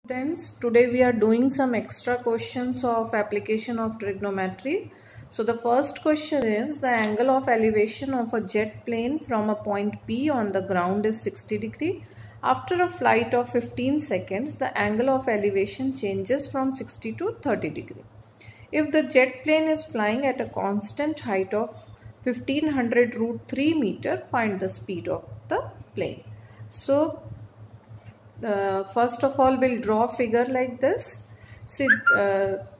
Students, today we are doing some extra questions of application of trigonometry. So the first question is the angle of elevation of a jet plane from a point P on the ground is 60 degree. After a flight of 15 seconds, the angle of elevation changes from 60 to 30 degree. If the jet plane is flying at a constant height of 1500 root 3 meter, find the speed of the plane. So first of all, we'll draw a figure like this. See,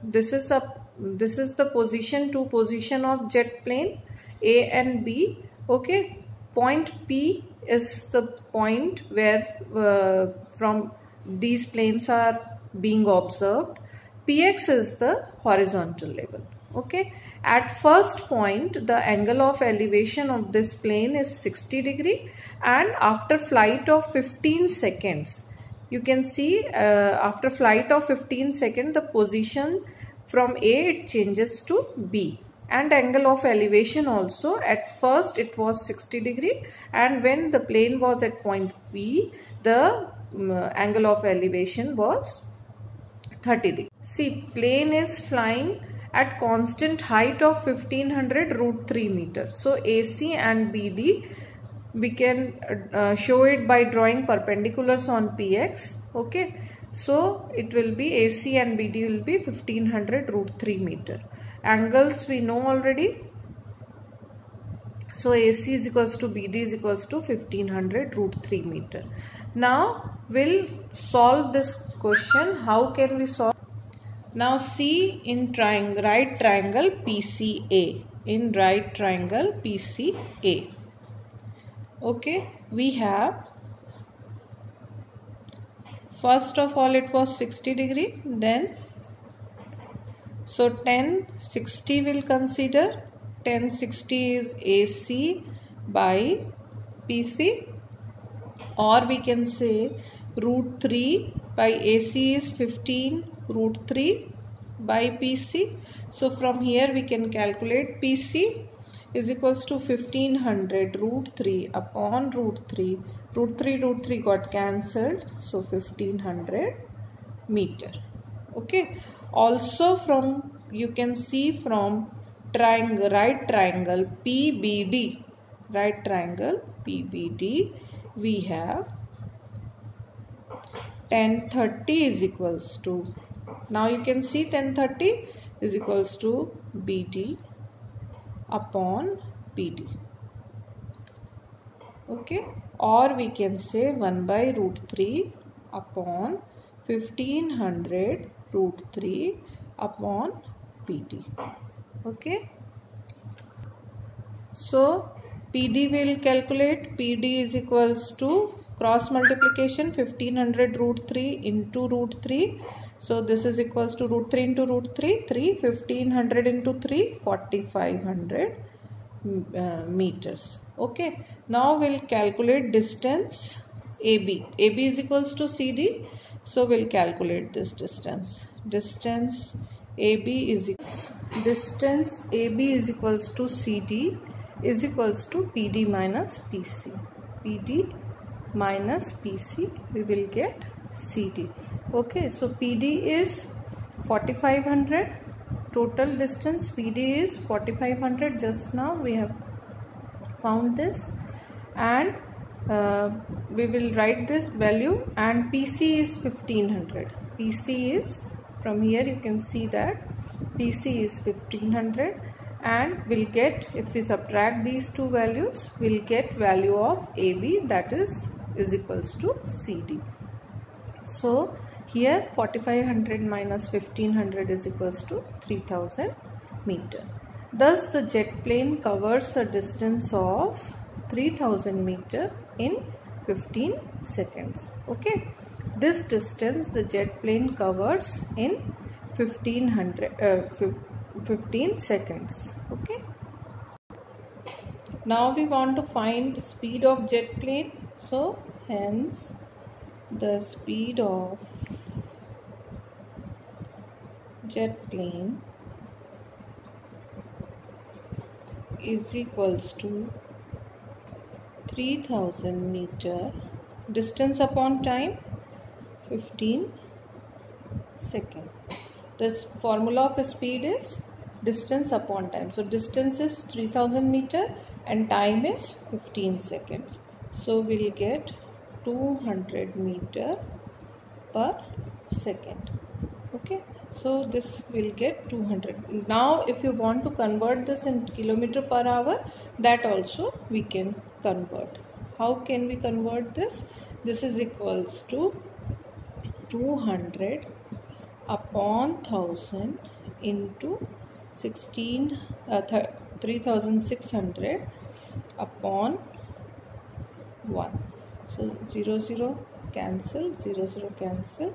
this is the position to position of jet plane A and B. Okay, point P is the point where from these planes are being observed. PX is the horizontal level. Okay, at first point the angle of elevation of this plane is 60 degree, and after flight of 15 seconds you can see after flight of 15 seconds the position from A it changes to B, and angle of elevation also at first it was 60 degree, and when the plane was at point P the angle of elevation was 30 degree. See, plane is flying at constant height of 1500 root 3 meter. So AC and BD we can show it by drawing perpendiculars on PX. Okay, so it will be AC and BD will be 1500 root 3 meter. Angles we know already. So AC is equals to BD is equals to 1500 root 3 meter. Now we'll solve this question. How can we solve? Now see in right triangle PCA. In right triangle PCA. Okay, we have, first of all it was 60 degree, then so 1060 will consider. 1060 is AC by PC, or we can say root 3 by AC is 15 root 3 by PC. So from here we can calculate PC is equals to 1500 root 3 upon root 3. Root 3 got cancelled. So 1500 meter. Okay. Also from, you can see from triangle, right triangle PBD. Right triangle PBD we have 1030 is equals to, now you can see 1030 is equals to BD upon PD. Okay, or we can say 1 by root 3 upon 1500 root 3 upon PD. Okay, so PD will calculate. PD is equals to cross multiplication 1500 root 3 into root 3. So this is equals to root 3 into root 3, 1500 into 3, 4500 meters. Okay. Now we'll calculate distance AB. AB is equals to CD. So we'll calculate this distance. Distance AB is equals to CD is equals to PD minus PC. PD minus PC, we will get CD. Okay, so PD is 4500, total distance PD is 4500, just now we have found this, and we will write this value, and PC is 1500. PC is, from here you can see that PC is 1500, and we'll get, if we subtract these two values, we'll get value of AB, that is equals to CD. So here 4500 minus 1500 is equals to 3000 meter. Thus the jet plane covers a distance of 3000 meter in 15 seconds. Okay, this distance the jet plane covers in 15 seconds. Okay, now we want to find speed of jet plane. So hence the speed of jet plane is equals to 3000 meter, distance upon time 15 second. This formula of speed is distance upon time. So distance is 3000 meter and time is 15 seconds. So we'll get 200 meter per second. Okay, so this will get 200. Now if you want to convert this in kilometer per hour, that also we can convert. How can we convert this? This is equals to 200 upon 1000 into 3600 upon 1. So 0 cancel, 0 cancel,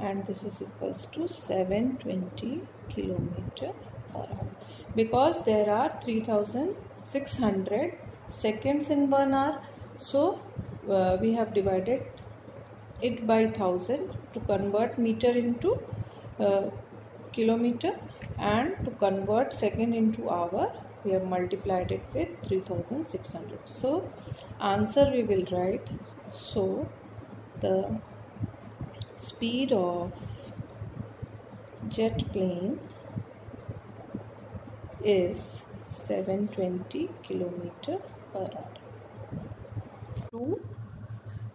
and this is equals to 720 kilometer per hour. Because there are 3600 seconds in 1 hour, so we have divided it by 1000 to convert meter into kilometer, and to convert second into hour we have multiplied it with 3600. So answer we will write, so the speed of jet plane is 720 kilometer per hour. 2.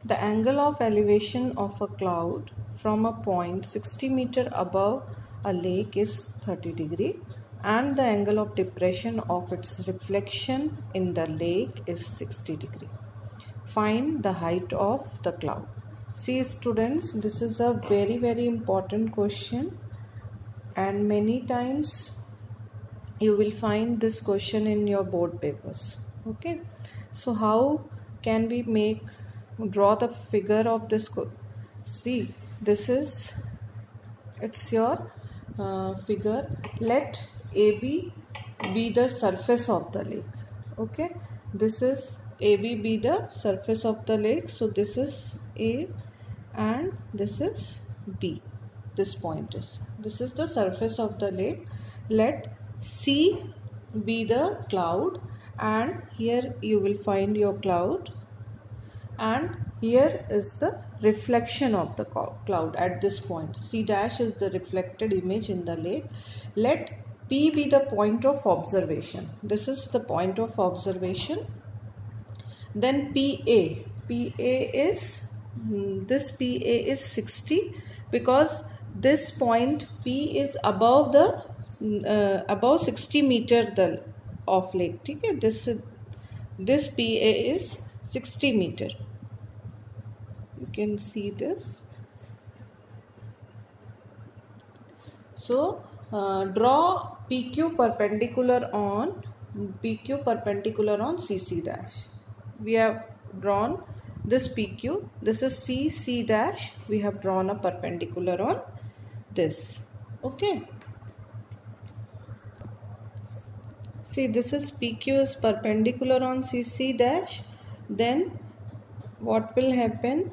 The angle of elevation of a cloud from a point 60 meter above a lake is 30 degree and the angle of depression of its reflection in the lake is 60 degree. Find the height of the cloud. See students, this is a very important question, and many times you will find this question in your board papers. Okay, so how can we draw the figure of this? See, this is, it's your figure. Let AB be the surface of the lake. Okay, this is AB be the surface of the lake. So this is A and this is B. This point is, this is the surface of the lake. Let C be the cloud, and here you will find your cloud, and here is the reflection of the cloud at this point. C dash is the reflected image in the lake. Let P be the point of observation. This is the point of observation. Then PA is, this PA is 60 because this point P is above the above 60 meter of lake. Okay, this PA is 60 meter. You can see this. So draw PQ perpendicular on CC dash. We have drawn this PQ. This is C dash. We have drawn a perpendicular on this. Okay. See, this is PQ is perpendicular on CC dash. Then what will happen?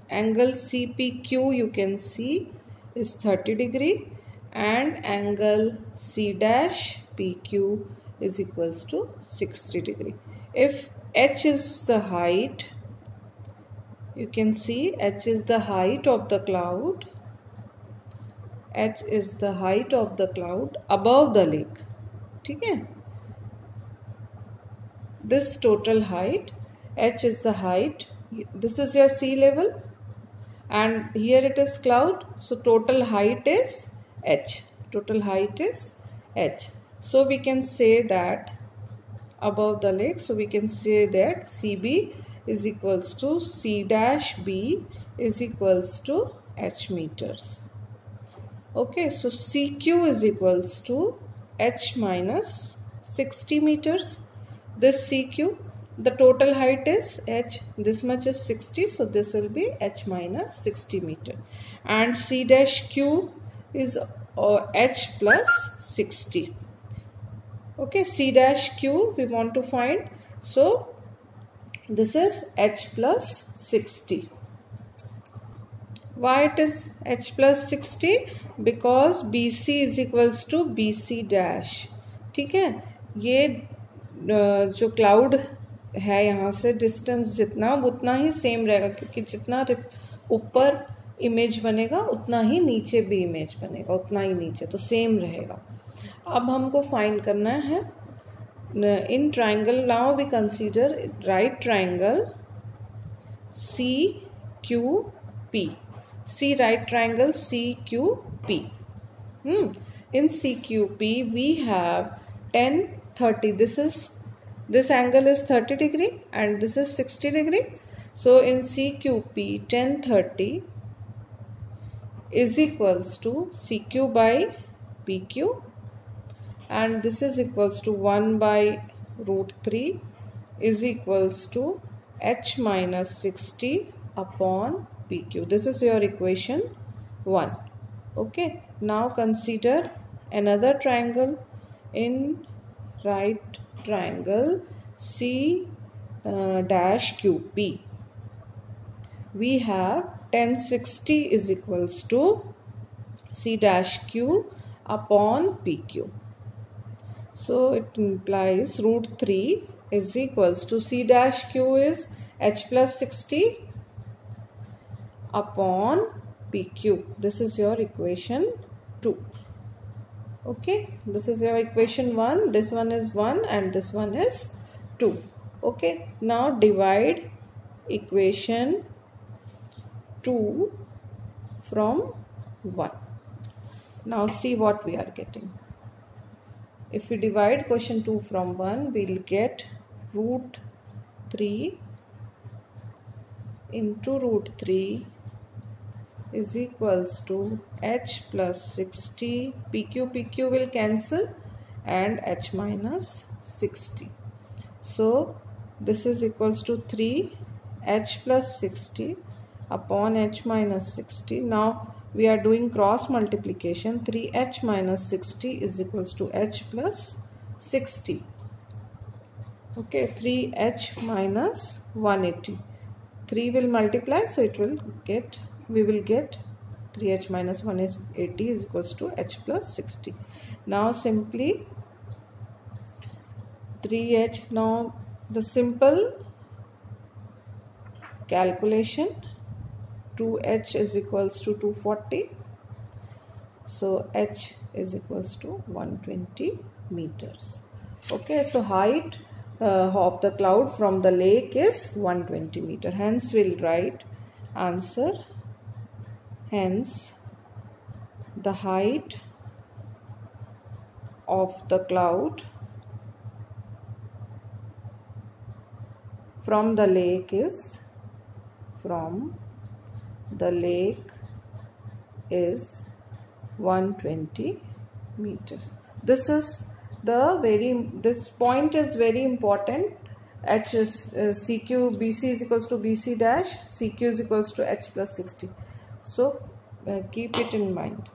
Angle CPQ you can see is 30 degree and angle C dash PQ is equals to 60 degree. If H is the height, you can see H is the height of the cloud. H is the height of the cloud above the lake. Okay? This total height, H is the height. This is your sea level, and here it is cloud. So total height is H. Total height is H. So we can say that above the lake. So we can say that CB is equals to C dash B is equals to H meters. Okay, so CQ is equals to H minus 60 meters. This CQ, the total height is H, this much is 60, so this will be H minus 60 meter. And C dash Q is H plus 60. Okay, C dash Q we want to find, so this is H plus 60. Why it is H plus 60? Because BC is equals to BC dash. ठीक है, ये जो cloud है यहाँ से distance जितना उतना ही same रहेगा, क्योंकि जितना ऊपर इमेज बनेगा उतना ही नीचे भी इमेज बनेगा, उतना ही नीचे, तो सेम रहेगा। अब हमको फाइंड करना है in triangle, now we consider right triangle CQP. See right triangle CQP. In CQP we have 10, 30. This angle is 30 degree and this is 60 degree. So in CQP 10, 30 is equals to CQ by PQ, and this is equals to 1 by root 3 is equals to H minus 60 upon PQ. This is your equation 1. Okay, now consider another triangle. In right triangle C dash QP we have 10, 60 is equals to C dash Q upon PQ. So it implies root 3 is equals to C dash Q is H plus 60 upon PQ. This is your equation 2. Okay, this is your equation 1. This one is 1 and this one is 2. Okay, now divide equation 2 from 1. Now see what we are getting. If we divide equation 2 from 1, we will get root 3 into root 3 is equals to H plus 60, PQ will cancel, and H minus 60. So this is equals to 3 H plus 60 upon H minus 60. Now we are doing cross multiplication. 3H minus 60 is equals to H plus 60. Okay, 3H minus 180. 3 will multiply, so it will get, we will get 3H minus 180 is equals to H plus 60. Now simply 3H, now the simple calculation, 2H is equals to 240. So H is equals to 120 meters. Okay, so height of the cloud from the lake is 120 meter. Hence we'll write answer. Hence the height of the cloud from the lake is 120 meters. This point is very important. H is CQ, BC is equals to BC dash, CQ is equals to H plus 60. So keep it in mind.